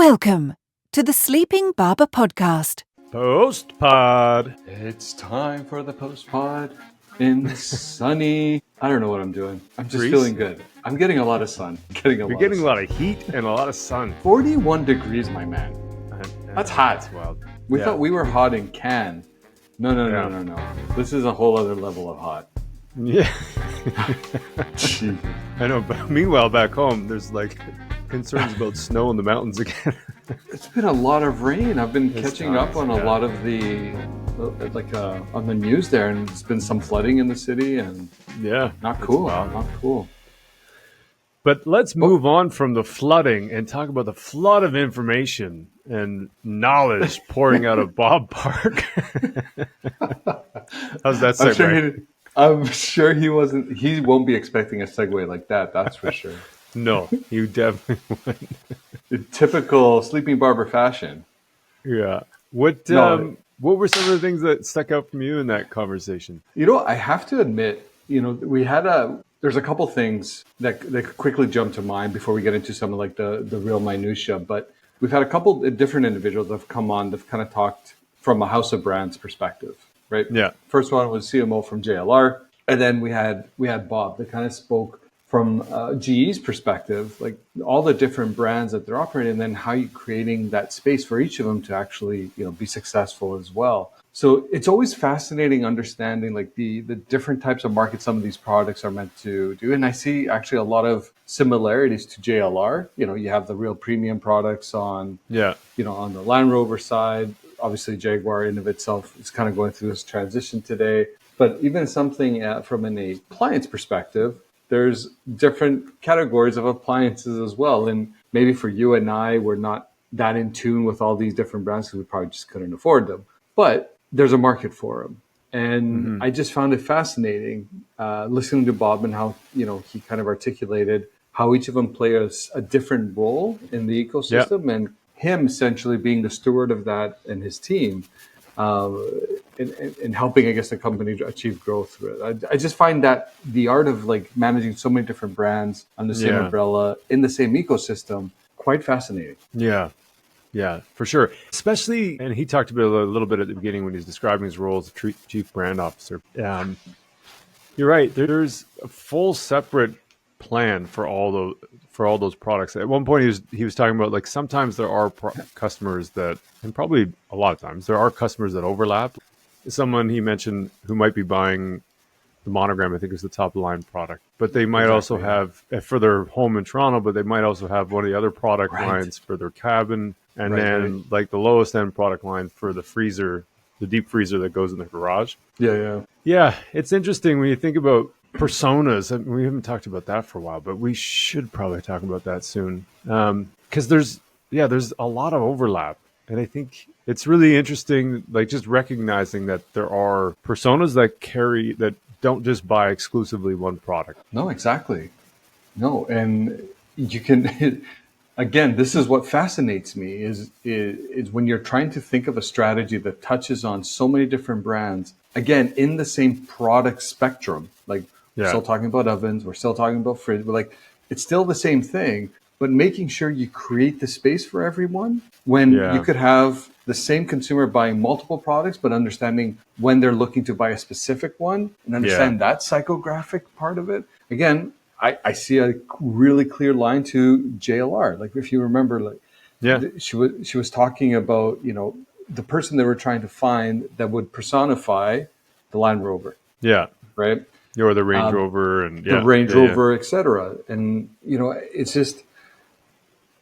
Welcome to the Sleeping Barber Podcast. Post-pod. It's time for the post-pod in sunny... I don't know what I'm doing. I'm just Greece? feeling good. I'm getting a lot of sun. You're getting a lot of heat and a lot of sun. 41 degrees, my man. That's hot. That's wild. We thought we were hot in Cannes. No. This is a whole other level of hot. Yeah. Jeez. I know, but meanwhile, back home, there's like concerns about snow in the mountains again. It's been a lot of rain. I've been catching up on yeah. a lot of the... on the news there, and there's been some flooding in the city, and Yeah. not cool. wild. Not cool. But let's move on from the flooding and talk about the flood of information and knowledge pouring out of Bob Park. How's that segue? I'm sure he won't be expecting a segue like that, that's for sure. No, you definitely wouldn't. In typical Sleeping Barber fashion. Yeah. What were some of the things that stuck out from you in that conversation? I have to admit, there's a couple things that quickly jump to mind before we get into some of like the real minutia, but we've had a couple of different individuals that have come on that've kind of talked from a house of brands perspective, right? Yeah. First one was CMO from JLR, and then we had Bob that kind of spoke from GE's perspective, like all the different brands that they're operating, and then how you're creating that space for each of them to actually, be successful as well. So it's always fascinating understanding like the different types of markets some of these products are meant to do. And I see actually a lot of similarities to JLR. You have the real premium products on the Land Rover side. Obviously, Jaguar in of itself is kind of going through this transition today. But even something from an appliance perspective, there's different categories of appliances as well. And maybe for you and I, we're not that in tune with all these different brands because we probably just couldn't afford them. But there's a market for them. And I just found it fascinating listening to Bob and how, he kind of articulated how each of them play a different role in the ecosystem and him essentially being the steward of that and his team in helping, I guess, the company to achieve growth through it. I just find that the art of like managing so many different brands under the same umbrella in the same ecosystem quite fascinating. Yeah, for sure. Especially, and he talked about a little bit at the beginning when he's describing his role as chief brand officer. You're right. There's a full separate plan for all those products. At one point, he was talking about like sometimes there are customers that, and probably a lot of times there are customers that overlap. Someone he mentioned who might be buying the Monogram, I think is the top of the line product, but they might also have for their home in Toronto, but they might also have one of the other product lines for their cabin. And then like the lowest end product line for the freezer, the deep freezer that goes in the garage. Yeah. It's interesting when you think about personas. We haven't talked about that for a while, but we should probably talk about that soon. Because there's a lot of overlap. And I think it's really interesting, like just recognizing that there are personas that don't just buy exclusively one product. No, exactly. No, and you can... Again, this is what fascinates me is when you're trying to think of a strategy that touches on so many different brands, again, in the same product spectrum. Like we're still talking about ovens, we're still talking about fridge, but like it's still the same thing, but making sure you create the space for everyone when you could have the same consumer buying multiple products, but understanding when they're looking to buy a specific one and understand that psychographic part of it. Again, I see a really clear line to JLR. Like if you remember, she was talking about the person they were trying to find that would personify the Land Rover. Yeah, right. Or the Range Rover and the Range Rover, etc. And it's just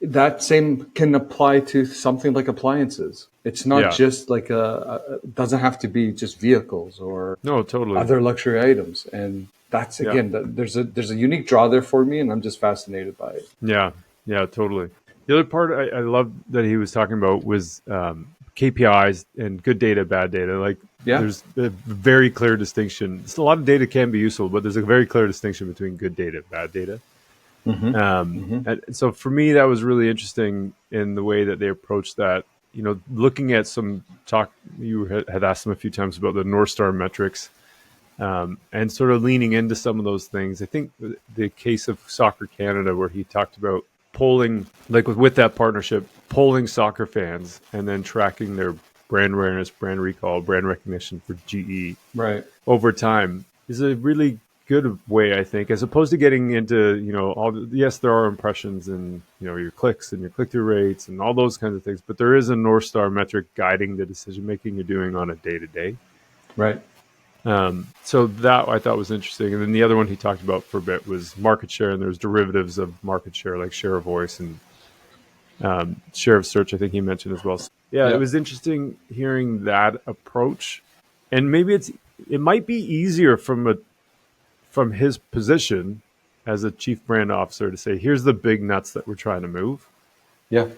that same can apply to something like appliances. It's not just like it doesn't have to be just vehicles or other luxury items. And that's there's a unique draw there for me, and I'm just fascinated by it. Yeah, totally. The other part I love that he was talking about was KPIs and good data, bad data. Like there's a very clear distinction. A lot of data can be useful, but there's a very clear distinction between good data and bad data. And so for me, that was really interesting in the way that they approached that. Looking at some talk, you had asked them a few times about the North Star metrics. And sort of leaning into some of those things. I think the case of Soccer Canada, where he talked about polling, like with that partnership, polling soccer fans and then tracking their brand awareness, brand recall, brand recognition for GE over time is a really good way, I think, as opposed to getting into, yes, there are impressions and, your clicks and your click-through rates and all those kinds of things, but there is a North Star metric guiding the decision-making you're doing on a day-to-day. Right. So that I thought was interesting. And then the other one he talked about for a bit was market share, and there's derivatives of market share, like share of voice and share of search, I think he mentioned as well. So, it was interesting hearing that approach. And maybe it might be easier from his position as a chief brand officer to say, here's the big nuts that we're trying to move. Yeah.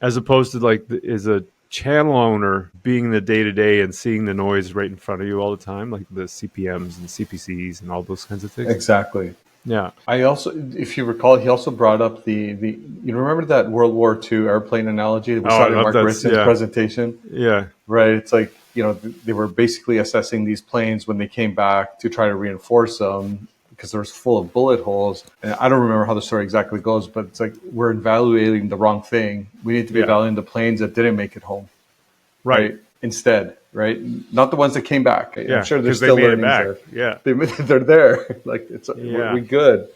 As opposed to as a channel owner being the day-to-day and seeing the noise right in front of you all the time, like the CPMs and CPCs and all those kinds of things. Exactly. Yeah. I also, if you recall, he also brought up the you remember that World War II airplane analogy that we saw in Mark Ritzon's presentation? Yeah. Right. It's like, they were basically assessing these planes when they came back to try to reinforce them because they were full of bullet holes. And I don't remember how the story exactly goes, but it's like we're evaluating the wrong thing. We need to be evaluating the planes that didn't make it home. Right. Instead, right? Not the ones that came back. Yeah, I'm sure there's still learnings there. Yeah. They're there. We're good.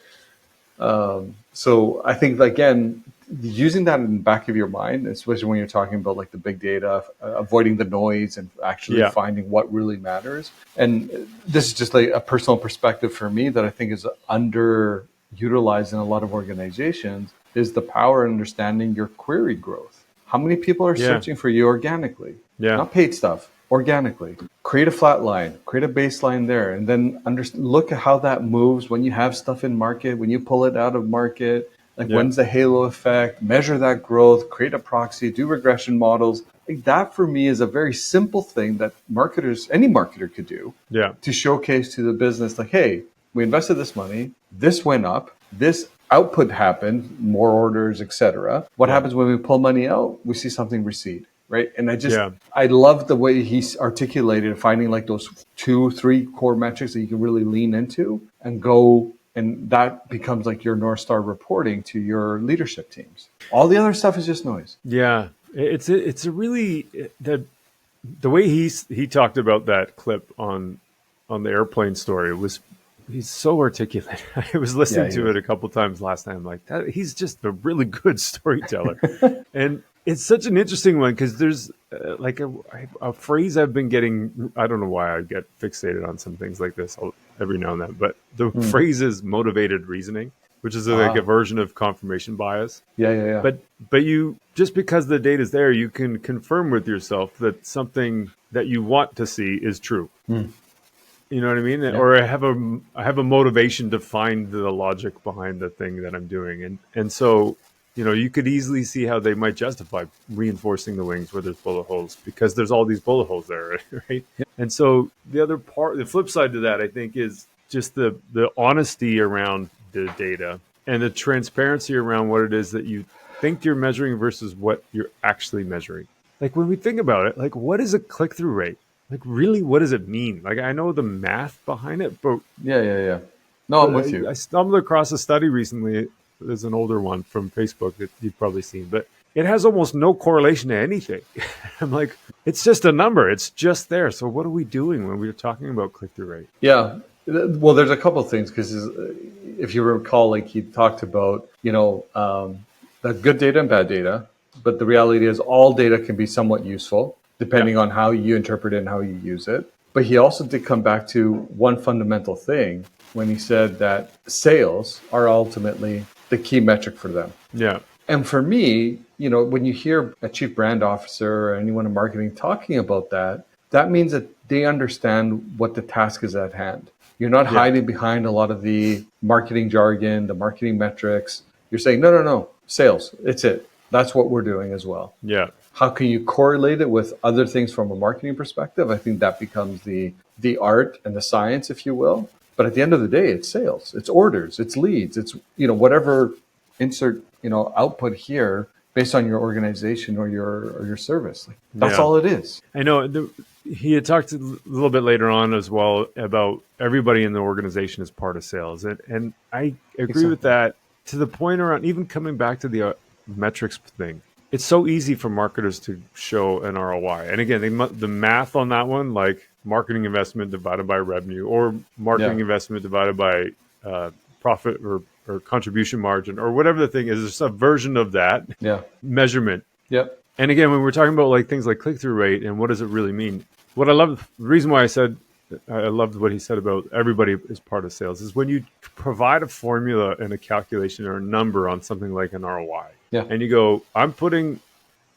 So I think, again, using that in the back of your mind, especially when you're talking about like the big data, avoiding the noise and actually finding what really matters. And this is just like a personal perspective for me that I think is underutilized in a lot of organizations, is the power of understanding your query growth. How many people are searching for you organically? Not paid stuff, organically. Create a flat line, create a baseline there, and then look at how that moves when you have stuff in market, when you pull it out of market. When's the halo effect? Measure that growth, create a proxy, do regression models. Like that for me is a very simple thing that any marketer could do to showcase to the business, like, hey, we invested this money, this went up, this output happened, more orders, etc. What happens when we pull money out? We see something recede, right? And I love the way he's articulated finding like those 2-3 core metrics that you can really lean into and go. And that becomes like your North Star reporting to your leadership teams. All the other stuff is just noise. Yeah, it's a really the way he talked about that clip on the airplane story he's so articulate. I was listening to it a couple times last time. Like that, he's just a really good storyteller, and it's such an interesting one because there's like a phrase I've been getting. I don't know why I get fixated on some things like this every now and then, but the phrase is motivated reasoning, which is like a version of confirmation bias. Yeah. But you, just because the data is there, you can confirm with yourself that something that you want to see is true. You know what I mean? Yeah. Or I have a motivation to find the logic behind the thing that I'm doing. And so, you could easily see how they might justify reinforcing the wings where there's bullet holes because there's all these bullet holes there, right? Yeah. And so the flip side to that, I think, is just the honesty around the data and the transparency around what it is that you think you're measuring versus what you're actually measuring. Like when we think about it, like what is a click-through rate? Like, really, what does it mean? Like, I know the math behind it, but... Yeah. No, I'm with you. I stumbled across a study recently. There's an older one from Facebook that you've probably seen, but it has almost no correlation to anything. I'm like, it's just a number. It's just there. So what are we doing when we're talking about click-through rate? Yeah. Well, there's a couple of things, because if you recall, like he talked about, the good data and bad data, but the reality is all data can be somewhat useful, depending on how you interpret it and how you use it. But he also did come back to one fundamental thing when he said that sales are ultimately the key metric for them. Yeah. And for me, when you hear a chief brand officer or anyone in marketing talking about that, that means that they understand what the task is at hand. You're not hiding behind a lot of the marketing jargon, the marketing metrics. You're saying, no, sales, it's it. That's what we're doing as well. Yeah. How can you correlate it with other things from a marketing perspective? I think that becomes the art and the science, if you will. But at the end of the day, it's sales, it's orders, it's leads, it's whatever insert output here based on your organization or your service. Like, that's all it is. I know he had talked a little bit later on as well about everybody in the organization is part of sales, and I agree with that. to the point around even coming back to the metrics thing, it's so easy for marketers to show an ROI. And again, the math on that one, like marketing investment divided by revenue, or marketing investment divided by profit or contribution margin, or whatever the thing is, there's a version of that measurement. Yep. And again, when we're talking about like things like click-through rate and what does it really mean, what I love, the reason why I loved what he said about everybody is part of sales, is when you provide a formula and a calculation or a number on something like an ROI, and you go, I'm putting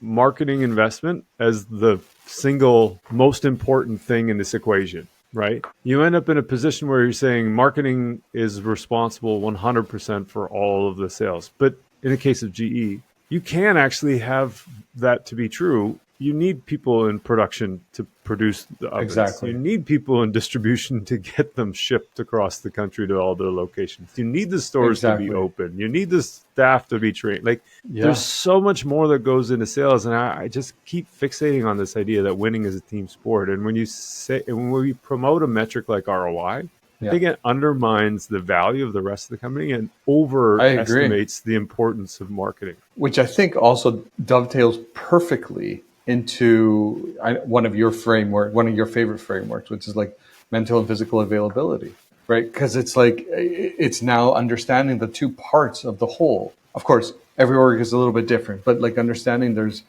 marketing investment as the single most important thing in this equation, right? You end up in a position where you're saying marketing is responsible 100% for all of the sales. But in the case of GE, you can actually have that to be true. You need people in production to produce the ovens. Exactly. You need people in distribution to get them shipped across the country to all their locations. You need the stores to be open. You need the staff to be trained. Like there's so much more that goes into sales. And I just keep fixating on this idea that winning is a team sport. And when we promote a metric like ROI, I think it undermines the value of the rest of the company and overestimates the importance of marketing. Which I think also dovetails perfectly into one of your favorite frameworks, which is like mental and physical availability, right? Because it's like, it's now understanding the two parts of the whole. Of course, every org is a little bit different, but like understanding there's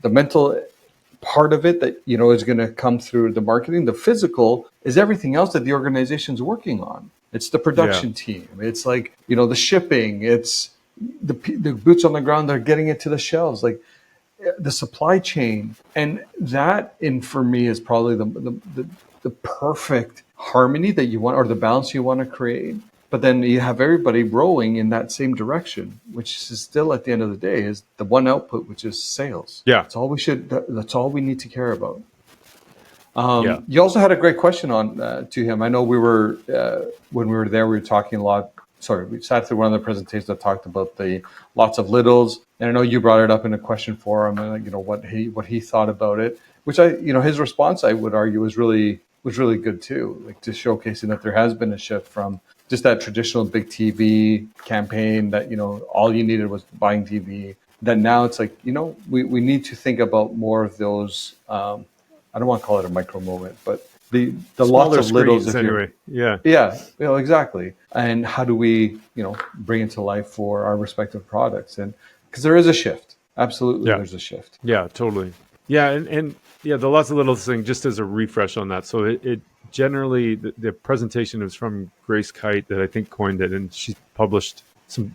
the mental part of it that, you know, is going to come through the marketing. The physical is everything else that the organization's working on. It's the production team. It's like, you know, the shipping, it's the boots on the ground that are getting it to the shelves, like the supply chain. And that, for me, is probably the perfect harmony that you want, or the balance you want to create. But then you have everybody rowing in that same direction, which is still, at the end of the day, is the one output, which is sales. Yeah. That's all we need to care about. You also had a great question on to him. I know we were, when we were there, we were talking a lot. Sorry, we sat through one of the presentations that talked about the lots of littles. And I know you brought it up in a question for him, and you know what he thought about it, which his response, I would argue, was really good too, like just showcasing that there has been a shift from just that traditional big TV campaign that, you know, all you needed was buying TV. That now it's like, you know, we need to think about more of those. I don't want to call it a micro moment, but the lots of littles anyway. You know, exactly. And how do we, you know, bring it to life for our respective products? And because there is a shift, absolutely, there's a shift. Yeah, totally. Yeah, and the lots of little thing, just as a refresh on that. So it generally, the presentation is from Grace Kite, that I think coined it, and she published some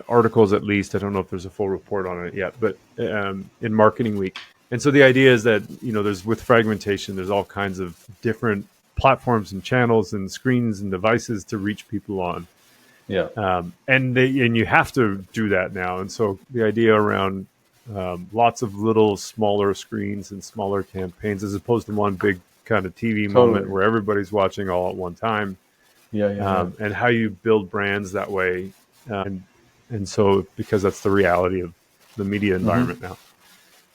articles at least. I don't know if there's a full report on it yet, but in Marketing Week. And so the idea is that, you know, with fragmentation, there's all kinds of different platforms and channels and screens and devices to reach people on. Yeah. And you have to do that now. And so the idea around lots of little smaller screens and smaller campaigns, as opposed to one big kind of TV moment where everybody's watching all at one time. And how you build brands that way. And so, because that's the reality of the media environment now.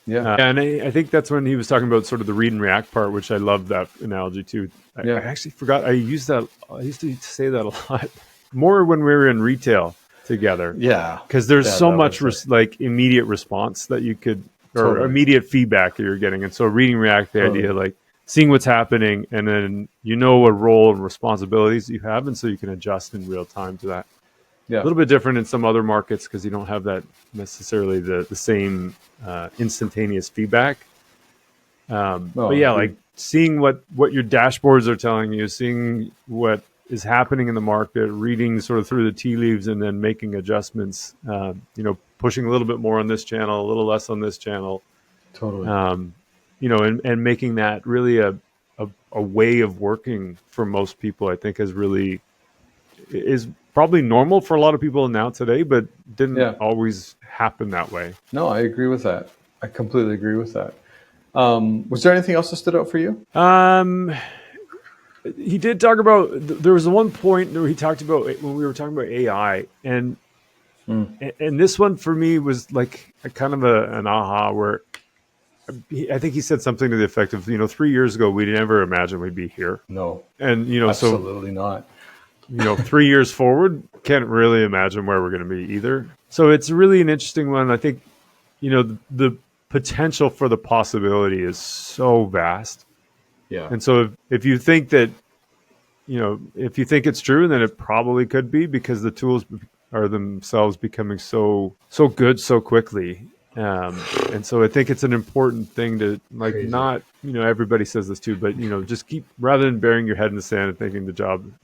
Yeah. And I think that's when he was talking about sort of the read and react part, which I love that analogy too. I actually forgot. I used to say that a lot more when we were in retail together. Yeah. Because there's so much like immediate response that you could, or immediate feedback that you're getting. And so read and react, the idea like seeing what's happening, and then you know what role and responsibilities you have, and so you can adjust in real time to that. Yeah. A little bit different in some other markets because you don't have that necessarily the same instantaneous feedback. But yeah, like seeing what your dashboards are telling you, seeing what is happening in the market, reading sort of through the tea leaves, and then making adjustments, you know, pushing a little bit more on this channel, a little less on this channel. Totally. You know, and making that really a way of working for most people, I think is probably normal for a lot of people now today, but didn't always happen that way. No, I agree with that. I completely agree with that. Was there anything else that stood out for you? He did talk about, there was one point where he talked about when we were talking about AI, and this one for me was like a kind of an aha, where I think he said something to the effect of, you know, 3 years ago, we never imagined we'd be here. No. And, you know, absolutely not. 3 years forward, can't really imagine where we're going to be either. So it's really an interesting one. I think, the potential for the possibility is so vast. Yeah. And so if you think that, if you think it's true, then it probably could be, because the tools are themselves becoming so good so quickly. And so I think it's an important thing to Crazy. not, everybody says this too, but, just keep, rather than burying your head in the sand and thinking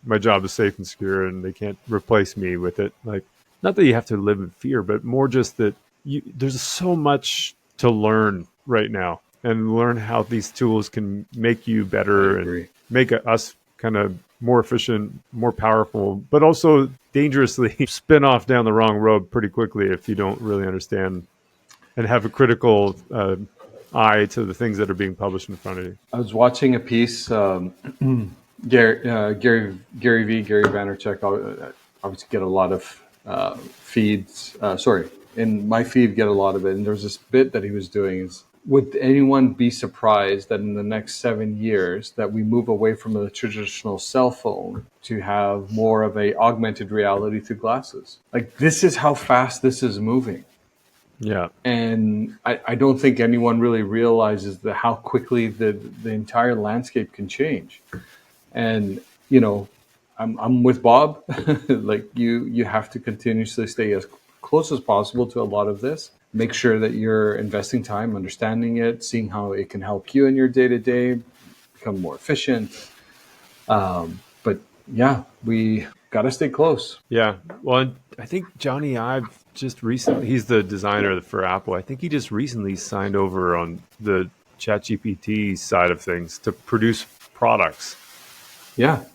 my job is safe and secure and they can't replace me with it. Not that you have to live in fear, but more just that there's so much to learn right now, and learn how these tools can make you better and make us kind of more efficient, more powerful, but also dangerously spin off down the wrong road pretty quickly if you don't really understand and have a critical eye to the things that are being published in front of you. I was watching a piece, Gary Vaynerchuk, obviously get a lot of feeds. In my feed, get a lot of it. And there was this bit that he was doing is, would anyone be surprised that in the next 7 years that we move away from the traditional cell phone to have more of a augmented reality through glasses? This is how fast this is moving. Yeah. And I don't think anyone really realizes how quickly the entire landscape can change. And, I'm with Bob. You have to continuously stay as close as possible to a lot of this. Make sure that you're investing time, understanding it, seeing how it can help you in your day-to-day, become more efficient. But yeah, we got to stay close. Yeah. Well, I think Johnny Ive just recently, he's the designer for Apple. I think he just recently signed over on the ChatGPT side of things to produce products. Yeah.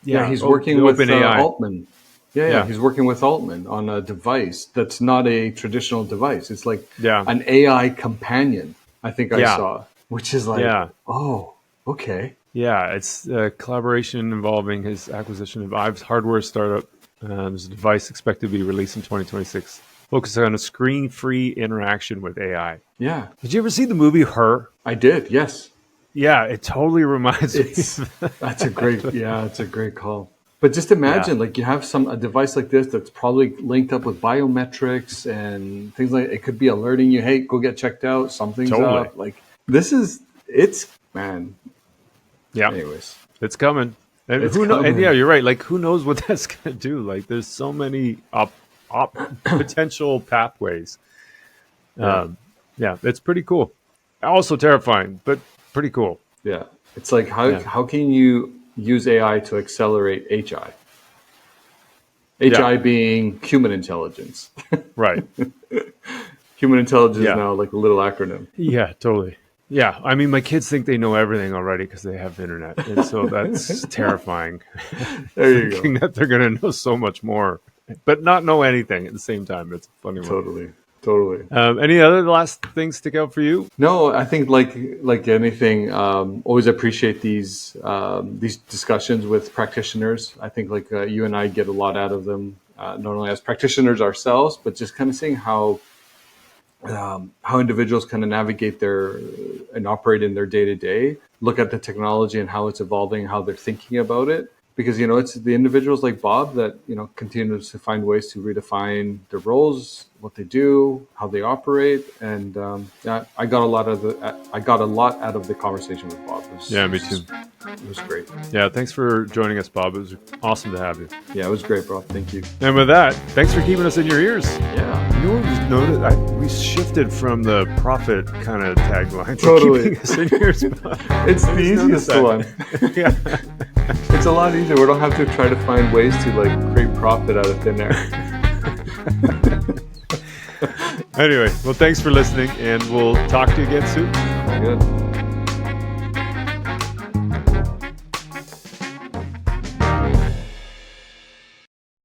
He's working with Altman. Yeah, he's working with Altman on a device that's not a traditional device. It's an AI companion, I think I saw, which is oh, okay. Yeah, it's a collaboration involving his acquisition of Ive's hardware startup. There's a device expected to be released in 2026, focused on a screen-free interaction with AI. Yeah. Did you ever see the movie Her? I did, yes. Yeah, it totally reminds me. That's a great call. But just imagine, you have a device like this that's probably linked up with biometrics and things it could be alerting you, hey, go get checked out, something's up. Man. Yeah. Anyways. It's coming. And and yeah, you're right. Who knows what that's going to do? There's so many potential pathways. It's pretty cool. Also terrifying, but pretty cool. Yeah. It's how can you use AI to accelerate HI? HI being human intelligence. Right. Human intelligence is now a little acronym. Yeah, totally. Yeah, I mean, my kids think they know everything already because they have the internet, and so that's terrifying. There you Thinking that they're going to know so much more, but not know anything at the same time. It's a funny one. Totally. Any other last things stick out for you? No, I think like anything, always appreciate these discussions with practitioners. I think you and I get a lot out of them, not only as practitioners ourselves, but just kind of seeing how individuals kind of navigate and operate in their day-to-day, look at the technology and how it's evolving, how they're thinking about it. Because, it's the individuals like Bob that, continue to find ways to redefine their roles, what they do, how they operate. And I got a lot out of the conversation with Bob. Me too. It was great. Yeah, thanks for joining us, Bob. It was awesome to have you. Yeah, it was great, Bob. Thank you. And with that, thanks for keeping us in your ears. Yeah. You know what we noticed? We shifted from the profit kind of tagline to totally. keeping us in your ears. It's the easiest one. Yeah. It's a lot easier. We don't have to try to find ways to create profit out of thin air. Anyway, well, thanks for listening, and we'll talk to you again soon. Good.